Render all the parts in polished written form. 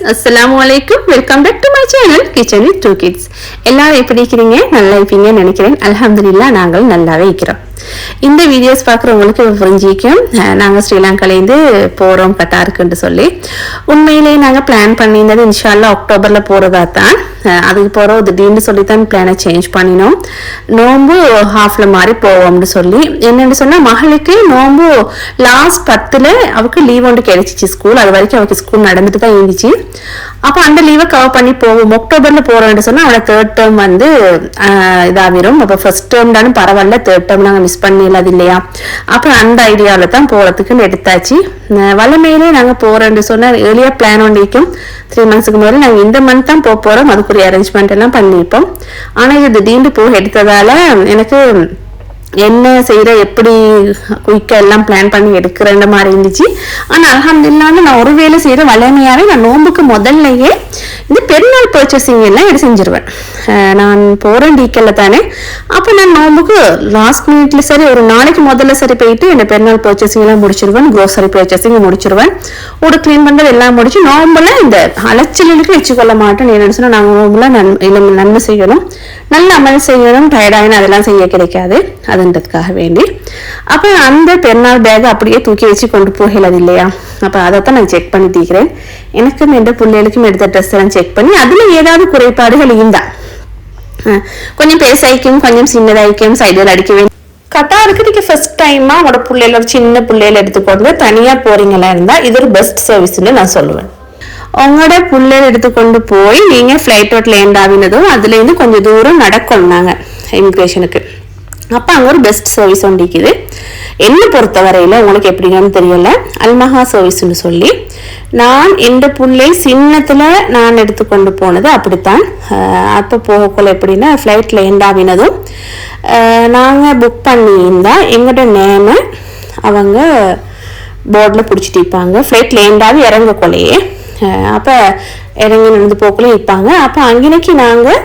Assalamu alaikum. Welcome back to my channel Kitchen with 2 Kids. எல்லாரும் எப்படி இருக்கீங்க? நல்லா இருப்பீங்கன்னு நினைக்கிறேன். அல்ஹம்துலில்லாஹ் நாங்கள் நல்லாவே இருக்கிறோம். இந்த வீடியோஸ் பார்க்குறவங்களுக்கு புரிஞ்சிக்கும் நாங்கள் ஸ்ரீலங்காலேருந்து போகிறோம் கட்டாருக்குன்னு சொல்லி. உண்மையிலேயே நாங்கள் பிளான் பண்ணியிருந்தது இன்ஷால்லா அக்டோபரில் போகிறதா தான். அதுக்கு போகிறோம் திடீர்னு சொல்லி தான் பிளானை சேஞ்ச் பண்ணினோம். நோம்பு ஹாஃப்ல மாதிரி போவோம்னு சொல்லி. என்னென்னு சொன்னால் மகளுக்கு நோம்பு லாஸ்ட் 10ல் அவருக்கு லீவ் ஒன்று கிடைச்சிச்சு ஸ்கூல். அது வரைக்கும் அவருக்கு ஸ்கூல் நடந்துட்டு தான் இருந்துச்சு. அப்போ அந்த லீவை கவர் பண்ணி போவோம். அக்டோபரில் போகிறோம்னு சொன்னால் அவனை 3rd term வந்து இதாகிரும். அப்போ ஃபர்ஸ்ட் டேர்ம் தானே பரவாயில்ல, 3rd term நாங்கள் மிஸ் பண்ணிடலாம் இல்லையா. அப்புறம் அந்த ஐடியாவில் தான் போகிறதுக்குன்னு எடுத்தாச்சு. வளமையிலே நாங்கள் போகிறோன்னு சொன்னால் ஏர்லியாக பிளான் ஒன்றிக்கும் 3 monthsக்கு முதல்ல நாங்கள் இந்த மந்த் தான் போகிறோம். அதுக்குரிய அரேஞ்ச்மெண்ட் எல்லாம் பண்ணிப்போம். ஆனால் இது திடீர்னு போக எடுத்ததால எனக்கு என்ன செய்யற எப்படி குயிக்கா எல்லாம் பிளான் பண்ணி எடுக்கிறன்ற மாதிரி இருந்துச்சு. ஆனா அல்ஹம்துலில்லாஹ் நான் ஒரு வேலை செய்யற வளமையாவே நான் நோம்புக்கு முதல்லயே இந்த பெருநாள் பர்ச்சேசிங் எல்லாம் எடுத்து செஞ்சிருவேன். நான் போறேன் டீக்கல்ல தானே. அப்போ நான் நோம்புக்கு லாஸ்ட் மினிட்ல சரி ஒரு நாளைக்கு முதல்ல சரி போயிட்டு இந்த பெருநாள் பர்ச்சேசிங் எல்லாம் முடிச்சிருவேன். க்ரோசரி பர்ச்சேசிங் முடிச்சிருவேன். ஒரு கிளீன் பண்றது எல்லாம் முடிச்சு நோம்புல இந்த அலைச்சலுக்கு வச்சுக்கொள்ள மாட்டேன். என்ன சொன்னா நாங்கள் நோம்புல நன்மை செய்யணும், நல்ல அமல் செய்யணும். டயர்டாயின்னு அதெல்லாம் செய்ய கிடைக்காது அதுன்றதுக்காக வேண்டி. அப்போ அந்த பெருநாள் பேக் அப்படியே தூக்கி வச்சு கொண்டு போகலாது இல்லையா. அப்போ அதைத்தான் நான் செக் பண்ணிட்டு இருக்கிறேன். எனக்கும் எந்த பிள்ளைகளுக்கும் எடுத்த ட்ரெஸ் எல்லாம் செக் பண்ணி அதுல ஏதாவது குறைபாடுகள் இருந்தா கொஞ்சம் பெருசாய்க்கும் கொஞ்சம் சின்னதாய்க்கும் சைடில் அடிக்க வேண்டிய கட்டாருக்கு நீங்க ஃபர்ஸ்ட் டைமா உங்களோட பிள்ளைல சின்ன பிள்ளைல எடுத்துக்கொண்டு தனியா போறீங்களா இருந்தா இது ஒரு பெஸ்ட் சர்வீஸ்ன்னு நான் சொல்லுவேன். உங்களோட பிள்ளைகள் எடுத்துக்கொண்டு போய் நீங்க ஃபிளைட் ரோட் லேண்ட் ஆகினதும் அதுல இருந்து கொஞ்சம் தூரம் நடக்கணும் நாங்க இமிகிரேஷனுக்கு. அப்போ அங்கே ஒரு பெஸ்ட் சர்வீஸ் ஒன்றிக்குது. என்னை பொறுத்த வரையில் உங்களுக்கு எப்படின்னு தெரியல, அல்மஹா சர்வீஸ்ன்னு சொல்லி. நான் எந்த பிள்ளை சின்னத்தில் நான் எடுத்துக்கொண்டு போனது அப்படித்தான். அப்போ போகக்குள்ள எப்படின்னா ஃப்ளைட்டில் எண்டாவினதும் நாங்கள் புக் பண்ணியிருந்தா எங்களோட நேமை அவங்க போர்டில் பிடிச்சிட்டு இருப்பாங்க. ஃப்ளைட்டில் எண்டாவி இறங்கக்குள்ளையே அப்போ இறங்கி நடந்து போக்குள்ளே இருப்பாங்க. அப்போ அங்கேனைக்கு நாங்கள்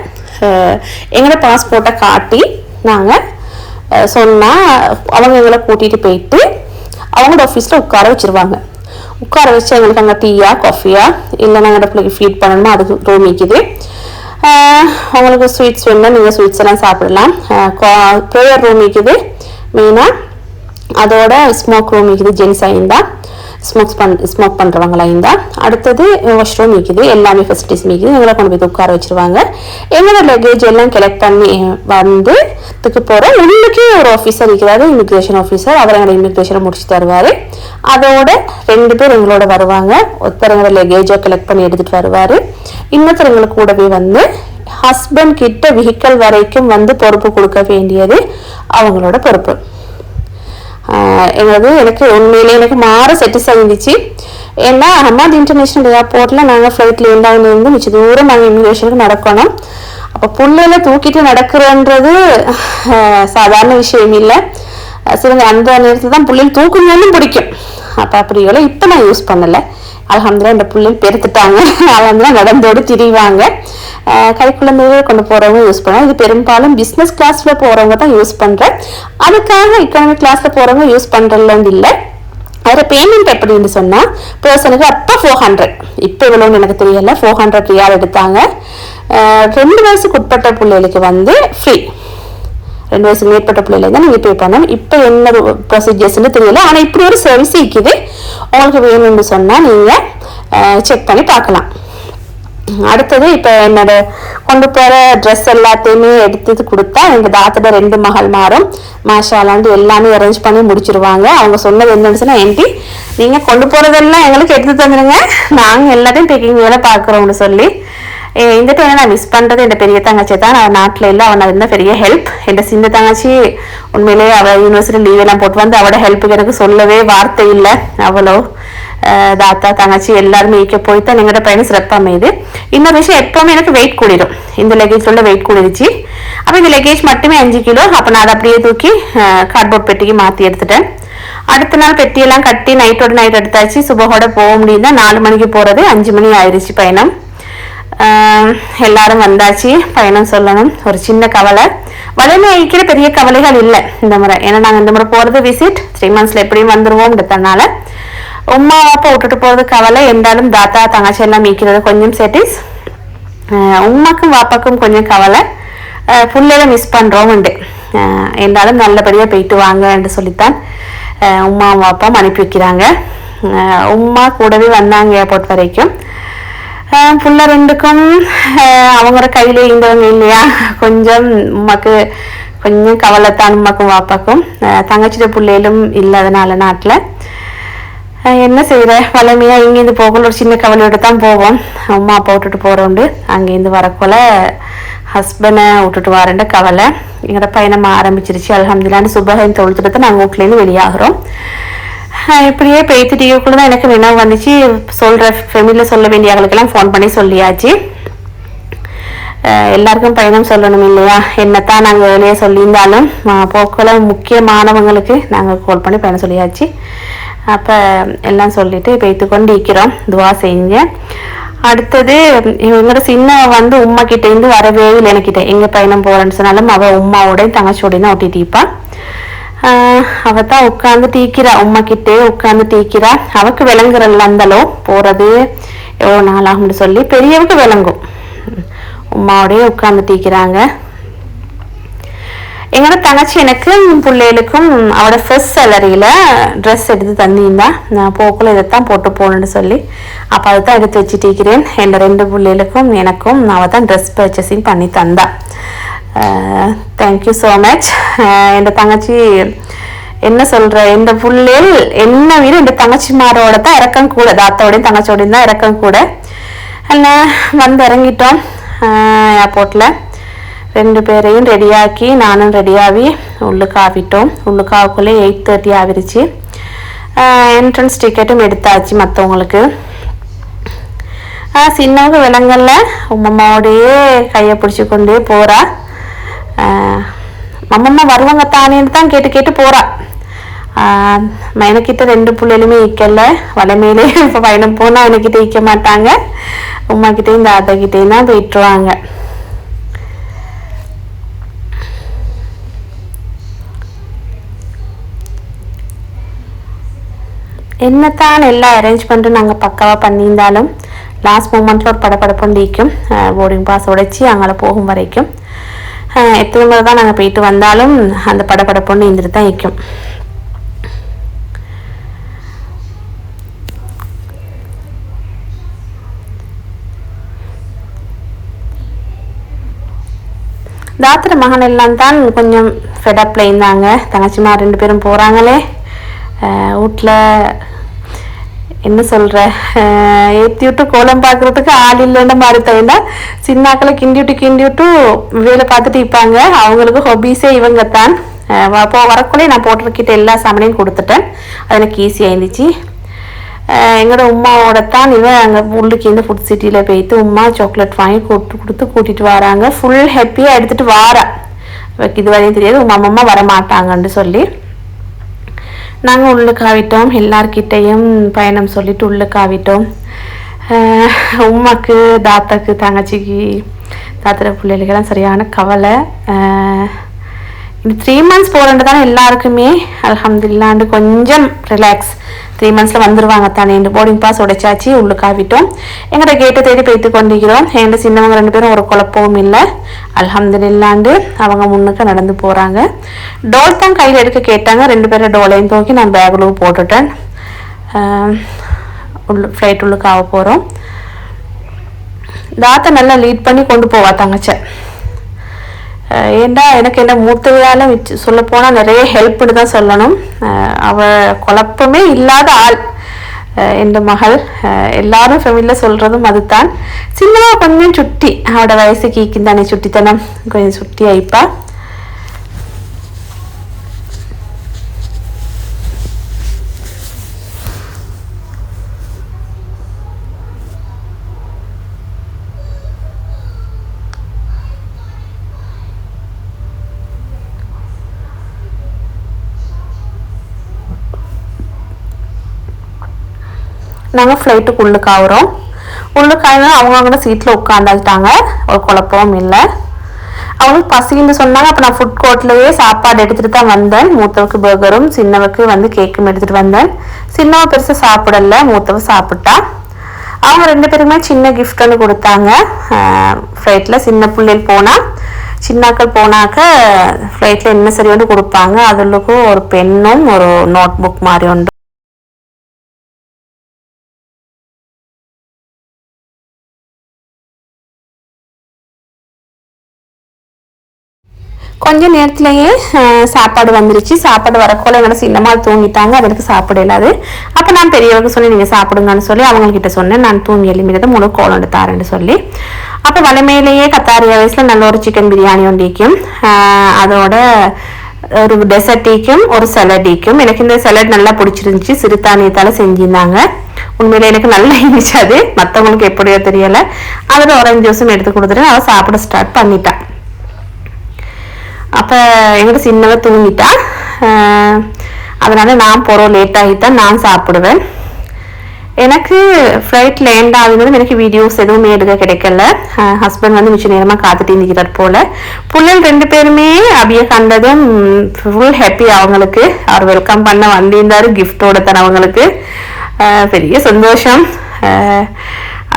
எங்களோட பாஸ்போர்ட்டை காட்டி நாங்கள் சொன்னால் அவங்க எங்களை கூட்டிகிட்டு போயிட்டு அவங்களோட ஆஃபீஸில் உட்கார வச்சுருவாங்க. உட்கார வச்சு எங்களுக்கு அங்கே டீயா காஃபியா இல்லை நாங்கள் பிள்ளைக்கு ஃபீட் பண்ணணுமோ அதுக்கு ரூம் இருக்குது. அவங்களுக்கு ஸ்வீட்ஸ் வேணும்னா நீங்கள் ஸ்வீட்ஸ் எல்லாம் சாப்பிடலாம். ப்ரேயர் ரூம் இருக்குது மெயினாக. அதோட ஸ்மோக் ரூம் இருக்குது, ஜென்ஸ் ஆயிருந்தா ஸ்மோக் பண்ணுறவங்களா இருந்தா. அடுத்தது வாஷ்ரூம் இருக்குது, எல்லாமே ஃபெசிலிட்டிஸ் இருக்குது. எங்களை கொண்டு போய் உட்கார வச்சுருவாங்க. எங்களோட லக்கேஜ் எல்லாம் கலெக்ட் பண்ணி வந்து இதுக்கு போகிறோம். உள்ளுக்கே ஒரு ஆஃபீஸர் இருக்கிறாரு, இமிக்ரேஷன் ஆஃபீஸர். அவர் எங்களை இமிக்ரேஷனை முடிச்சு தருவார். அதோட 2 பேர் எங்களோட வருவாங்க. ஒருத்தர் எங்களோட லக்கேஜை கலெக்ட் பண்ணி எடுத்துகிட்டு வருவார். இன்னொருத்தர் எங்களுக்கு கூடவே வந்து ஹஸ்பண்ட் கிட்ட வெஹிக்கல் வரைக்கும் வந்து பொறுப்பு கொடுக்க வேண்டியது அவங்களோட பொறுப்பு. எனக்கு உண்மையிலே எனக்கு மாற செட்டிஸ் ஆகிருந்துச்சு. ஏன்னா ஹமாத் இன்டர்நேஷனல் ஏர்போர்ட்டில் நாங்கள் ஃப்ளைட்டில் இருந்தாங்க மிச்ச தூரம் நாங்கள் இமிகிரேஷனுக்கு நடக்கணும். அப்போ புள்ளையில தூக்கிட்டு நடக்கிறன்றது சாதாரண விஷயம் இல்லை. சரிங்க, அந்த நேரத்தில் தான் புள்ளையில் தூக்கணும்னு பிடிக்கும். அப்போ அப்படியோட இப்போ நான் யூஸ் பண்ணலை. அல்ஹம்துலில்லாஹ் இந்த பிள்ளைகள் பெருத்துட்டாங்க. அவங்க நடந்தோடு திரிவாங்க. கைக்குழந்தைகளை கொண்டு போகிறவங்க யூஸ் பண்ணுவாங்க. இது பெரும்பாலும் பிஸ்னஸ் கிளாஸில் போகிறவங்க தான் யூஸ் பண்ணுறேன். அதுக்காக எக்கனாமிக் கிளாஸில் போகிறவங்க யூஸ் பண்ணுறதுலேருந்து இல்லை. அதில் பேமெண்ட் எப்படின்னு சொன்னால் பர்சனுக்கு அப்போ 400, இப்போ இவ்வளோன்னு எனக்கு தெரியல, 400 ரியால் எடுத்தாங்க. 2 வயசுக்கு உட்பட்ட பிள்ளைகளுக்கு வந்து ஃப்ரீ. 2 வயசுக்கு மேற்பட்ட பிள்ளைல தான் நீங்கள் பே பண்ணணும். இப்போ என்ன ப்ரொசீஜர்ஸ்ன்னு தெரியல. ஆனால் இப்படி ஒரு சர்வீஸ் இருக்குது. உங்களுக்கு வேணும்னு சொன்னால் நீங்கள் செக் பண்ணி பார்க்கலாம். அடுத்தது இப்போ என்னோட கொண்டு போகிற ட்ரெஸ் எல்லாத்தையுமே எடுத்து கொடுத்தா எங்கள் தாத்தோட 2 மகள் மாறும் மாஷாலாண்டு எல்லாமே அரேஞ்ச் பண்ணி முடிச்சிருவாங்க. அவங்க சொன்னது என்னன்னு சொன்னால், ஏன்டி நீங்கள் கொண்டு போகிறதெல்லாம் எங்களுக்கு எடுத்து தந்துடுங்க, நாங்கள் எல்லாத்தையும் பேக்கிங் வேலை பார்க்குறோம்னு சொல்லி. இந்த டைம் நான் மிஸ் பண்ணுறது என் பெரிய தங்கச்சி தான். அவன் நாட்டில் இல்லை, அவன் இருந்தால் பெரிய ஹெல்ப். என் சின்ன தங்கச்சி உண்மையிலேயே அவள் யூனிவர்சிட்டி லீவ் எல்லாம் போட்டு வந்து அவட ஹெல்ப்புக்கு எனக்கு சொல்லவே வார்த்தை இல்லை. அவ்வளோ தாத்தா தங்கச்சி எல்லாருமே ஈக்க போய் தான் எங்களோட பையனை சிறப்பாக அமையுது. இன்னொரு விஷயம், எப்போவுமே எனக்கு வெயிட் கூடிடும். இந்த லக்கேஜ் உள்ள வெயிட் கூடிடுச்சு. அப்போ இந்த லக்கேஜ் மட்டுமே 5 கிலோ. அப்போ நான் அதை அப்படியே தூக்கி கார்ட்போர்ட் பெட்டிக்கு மாற்றி எடுத்துட்டேன். அடுத்த நாள் பெட்டியெல்லாம் கட்டி நைட்டோட நைட் எடுத்தாச்சு. சுபகோட போக முடியும்னா 4 மணிக்கு போகிறது, 5 மணி ஆயிடுச்சு பயணம். எல்லாரும் வந்தாச்சு. பயணம் சொல்லணும், ஒரு சின்ன கவலை. வளமை அழிக்கிற பெரிய கவலைகள் இல்லை இந்த முறை. ஏன்னா நாங்கள் இந்த முறை போகிறது விசிட் 3 monthsல எப்படியும் வந்துடுவோம்ன்றதுனால உமா வாப்பா விட்டுட்டு போறது கவலை, இருந்தாலும் தாத்தா தங்கச்சி எல்லாம் மீக்கிறது கொஞ்சம் செட்டிஸ். உமாக்கும் வாப்பாக்கும் கொஞ்சம் கவலை, புள்ளையில மிஸ் பண்றோம் உண்டு. இருந்தாலும் நல்லபடியா போயிட்டு வாங்க என்று சொல்லித்தான் உமா வாப்பா அனுப்பி வைக்கிறாங்க. உமா கூடவே வந்தாங்க ஏர்போர்ட் வரைக்கும். புள்ள ரெண்டுக்கும் அவங்களோட கையில இருந்தவங்க இல்லையா, கொஞ்சம் உமாக்கு கொஞ்சம் கவலைத்தான் உமாக்கும் வாப்பாக்கும். தங்கச்சிட்ட பிள்ளைகளும் இல்லாதனால நாட்டில் என்ன செய்யற, வளமையா இங்கேருந்து போகல ஒரு சின்ன கவலையோட தான் போவோம். அம்மா அப்பா விட்டுட்டு போறோண்டு அங்கேருந்து வரக்குள்ள ஹஸ்பண்டை விட்டுட்டு வரேன்ற கவலை. எங்களோட பயணம் ஆரம்பிச்சிருச்சு. அல்ஹம்துலில்லாஹ் சுபஹைன் தொழுதுட்டு தான் நாங்கள் வீட்டிலேருந்து வெளியாகிறோம். இப்படியே பேத்து டிவிக்குள்ள தான் எனக்கு நினைவு வந்துச்சு. சொல்ற ஃபேமிலியில் சொல்ல வேண்டிய அவங்களுக்கெல்லாம் ஃபோன் பண்ணி சொல்லியாச்சு. எல்லாருக்கும் பயணம் சொல்லணும் இல்லையா, என்னத்தான் நாங்கள் வேலையை சொல்லியிருந்தாலும் போக்குல முக்கியமானவங்களுக்கு நாங்கள் கால் பண்ணி பயணம் சொல்லியாச்சு. அப்போ எல்லாம் சொல்லிட்டு பேத்து கொண்டு இருக்கிறோம். துவா செய்யுங்க. அடுத்தது இவங்களோட சின்ன வந்து உமா கிட்ட இருந்து வரவே இல்லை எனக்கிட்ட. எங்க பயணம் போறேன்னு சொன்னாலும் அவ உமாவோட தங்கச்சியோட தான் ஒட்டிட்டீப்பா. அவ தான் உட்காந்து டீக்கிறா, உமா கிட்டே உட்காந்து டீக்கிறா. அவக்கு விளங்குறல்ல அந்தளோ போறது எவ்வளோ நாளாகும்னு சொல்லி, பெரியவங்க விளங்கும். உமாவோடய உட்காந்து டீக்கிறாங்க. எங்களோட தங்கச்சி எனக்கும் பிள்ளைகளுக்கும் அவட ஃபர்ஸ்ட் சேலரியில ட்ரெஸ் எடுத்து தந்திருந்தா. நான் போக்குள்ள இதைத்தான் போட்டு போகணுன்னு சொல்லி அப்போ அதை தான் எடுத்து வச்சுட்டிருக்கிறேன். என் 2 பிள்ளைகளுக்கும் எனக்கும் அவள் தான் ட்ரெஸ் பர்ச்சேசிங் பண்ணி தந்தா. Thank you so much. என் தங்கச்சி என்ன சொல்ற, எந்த பிள்ளைகள் என்ன விட என் தங்கச்சிமாரோட தான் இறக்கம் கூட, தாத்தாவோடையும் தங்கச்சியோடையும் தான் இறக்கம் கூட. வந்து இறங்கிட்டோம் ஏர்போர்ட்ல. 2 பேரையும் ரெடியாக்கி நானும் ரெடியாகி உள்ளுக்கு ஆகிட்டோம். உள்ளுக்கு ஆகக்குள்ளே 8:30 ஆகிருச்சு. என்ட்ரன்ஸ் டிக்கெட்டும் எடுத்தாச்சு மற்றவங்களுக்கு. சின்னவங்க விலங்கல்ல உம்மம்மாவோடையே கையை பிடிச்சி கொண்டே போறா. அம்மம்மா வருவாங்க தானேன்னு தான் கேட்டு கேட்டு போறா. எனக்கிட்ட 2 பிள்ளைகளுமே ஈக்கல. வளமையிலே இப்போ பயணம் போனால் எனக்கிட்ட ஈக்க மாட்டாங்க. உமா கிட்டேயும் தாத்தா கிட்டேயும் தான் போயிட்டுருவாங்க. என்னத்தான் எல்லா அரேஞ்ச்மெண்ட்டும் நாங்கள் பக்காவாக பண்ணியிருந்தாலும் லாஸ்ட் மூமெண்ட்டில் ஒரு படப்படப்பும் நீக்கும். போர்டிங் பாஸ் உடைச்சி அங்கே போகும் வரைக்கும் எத்தனை முறை தான் நாங்கள் போயிட்டு வந்தாலும் அந்த படப்படப்புன்னு இருந்துட்டு தான் நிற்கும். தாத்திர மகன் எல்லாம் தான் கொஞ்சம் ஃபெடப்பில் இருந்தாங்க. தங்கச்சிமா 2 பேரும் போகிறாங்களே வீட்டில் என்ன சொல்கிற, ஏற்றி விட்டு கோலம் பார்க்குறதுக்கு ஆள் இல்லைன்ற மாதிரி தவிர சின்னாக்களை கிண்டி விட்டு வேலை பார்த்துட்டு இருப்பாங்க. அவங்களுக்கு ஹொபீஸே இவங்க தான். வரக்குள்ளே நான் போட்டிருக்கிட்ட எல்லா சாமானையும் கொடுத்துட்டேன். அது எனக்கு ஈஸியாக இருந்துச்சு. எங்களோட உமாவோட தான் இவன் அங்கே உள்ளுக்கு இந்த ஃபுட் சிட்டியில் போயிட்டு உமா சாக்லேட் வாங்கி கொடுத்து கூட்டிகிட்டு வராங்க. ஃபுல் ஹாப்பியாக எடுத்துகிட்டு வாரா. இது வரையும் தெரியாது உமா வர மாட்டாங்கன்னு சொல்லி நாங்கள் உள்ளுக்காவிட்டோம். எல்லார்கிட்டையும் பயணம் சொல்லிட்டு உள்ளுக்காவிட்டோம். உமாக்கு தாத்தாக்கு தங்கச்சிக்கு தாத்திர பிள்ளைகளுக்கெல்லாம் சரியான கவலை. இந்த 3 months போகிறேன்ட்டு தானே எல்லாருக்குமே அல்ஹம்துலில்லாஹ் கொஞ்சம் ரிலாக்ஸ். 3 monthsல வந்துருவாங்க தானே. போர்டிங் பாஸ் உடைச்சாச்சு, உள்ளுக்காவிட்டோம். எங்கள்கிட்ட கேட்டை தேடி போய்த்து கொண்டிருக்கிறோம். எங்கள் சின்னவங்க 2 பேரும் ஒரு குழப்பமும் இல்லை. அல்ஹம்துலில்லாஹ் அவங்க முன்னுக்கு நடந்து போகிறாங்க. டோல் தான் கையில் எடுக்க கேட்டாங்க. 2 பேரும் டோலையும் தூக்கி நான் பேக்கில் போட்டுட்டேன். ஃப்ளைட் உள்ளுக்காக போகிறோம். தாத்தா நல்லா லீட் பண்ணி கொண்டு போவா தங்கச்சை. ஏண்டா எனக்கு என்ன மூத்தவையால் சொல்ல போனால் நிறைய ஹெல்ப்னு தான் சொல்லணும். அவள் குழப்பமே இல்லாத ஆள் என் மகள். எல்லாரும் ஃபேமிலியில் சொல்கிறதும் அதுதான். சின்னதாக கொஞ்சம் சுட்டி, அவளோட வயசுக்கு ஈக்கும் தானே சுட்டித்தனம், கொஞ்சம் சுட்டி ஆயிப்பா. நாங்கள் ஃப்ளைட்டுக்கு உள்ளுக்காகிறோம். உள்ளுக்காயினா அவங்கவுங்களோட சீட்டில் உட்காந்துட்டாங்க. ஒரு குழப்பமும் இல்லை. அவங்களுக்கு பசின்னு சொன்னாங்க. அப்போ நான் ஃபுட் கோர்ட்லேயே சாப்பாடு எடுத்துகிட்டு தான் வந்தேன். மூத்தவுக்கு பர்கரும் சின்னவுக்கு வந்து கேக்கும் எடுத்துகிட்டு வந்தேன். சின்னவ பெருசாக சாப்பிடல, மூத்தவ சாப்பிட்டா. அவங்க 2 பேருமே சின்ன கிஃப்ட் ஒன்று கொடுத்தாங்க. ஃப்ளைட்டில் சின்ன பிள்ளைகள் போனால், சின்னாக்கள் போனாக்க ஃப்ளைட்டில் என்ன சரி வந்து கொடுப்பாங்க. அதுக்கும் ஒரு பென்னும் ஒரு நோட் புக் மாதிரி உண்டு. கொஞ்சம் நேரத்திலேயே சாப்பாடு வந்துருச்சு. சாப்பாடு வரக்குள்ள என்னோட சின்னம்மா தூங்கிட்டாங்க, அதற்கு சாப்பிட இல்லாது. அப்போ நான் பெரியவங்க சொல்லி நீங்கள் சாப்பிடுங்கன்னு சொல்லி அவங்கக்கிட்ட சொன்னேன். நான் தூங்கி எழுமினதை முழு கோலம் எடுத்தாருன்னு சொல்லி. அப்போ வலைமையிலேயே கத்தாரி வயசில் நல்ல ஒரு சிக்கன் பிரியாணி ஒண்டிக்கும், அதோட ஒரு டெசர்ட்டிக்கும் ஒரு சலடிக்கும். எனக்கு இந்த சலட் நல்லா பிடிச்சிருந்துச்சு, சிறுதானியத்தால் செஞ்சிருந்தாங்க. உண்மையில எனக்கு நல்லா இருந்துச்சு. அது மற்றவங்களுக்கு எப்படியோ தெரியலை. அதில் ஆரஞ்சு ஜூஸும் எடுத்து கொடுத்துட்டு அவள் சாப்பிட ஸ்டார்ட் பண்ணிட்டான். அப்போ எங்கிட்ட சின்னவ தூங்கிட்டா. அதனால் நான் போகிறோம் லேட் ஆகித்தான் நான் சாப்பிடுவேன். எனக்கு ஃப்ளைட் லேண்ட் ஆகுதுன்னு எனக்கு வீடியோஸ் எதுவுமே எடுக்க கிடைக்கல. ஹஸ்பண்ட் வந்து மிச்ச நேரமாக காத்துட்டு இருந்துக்கிறார் போல். பிள்ளைகள் 2 பேருமே அபிய கண்டதும் ஃபுல் ஹாப்பி. அவங்களுக்கு அவர் வெல்கம் பண்ண வந்திருந்தார் கிஃப்டோட தான். அவங்களுக்கு பெரிய சந்தோஷம்.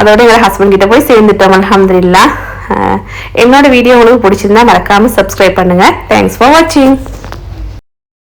அதோட எங்கள் ஹஸ்பண்ட் கிட்ட போய் சேர்ந்துட்டோம் அல்ஹம்துலில்லாஹ். என்னோட வீடியோ உங்களுக்கு பிடிச்சிருந்தா மறக்காமல் சப்ஸ்கிரைப் பண்ணுங்கள். தேங்க்ஸ் ஃபார் வாட்சிங்.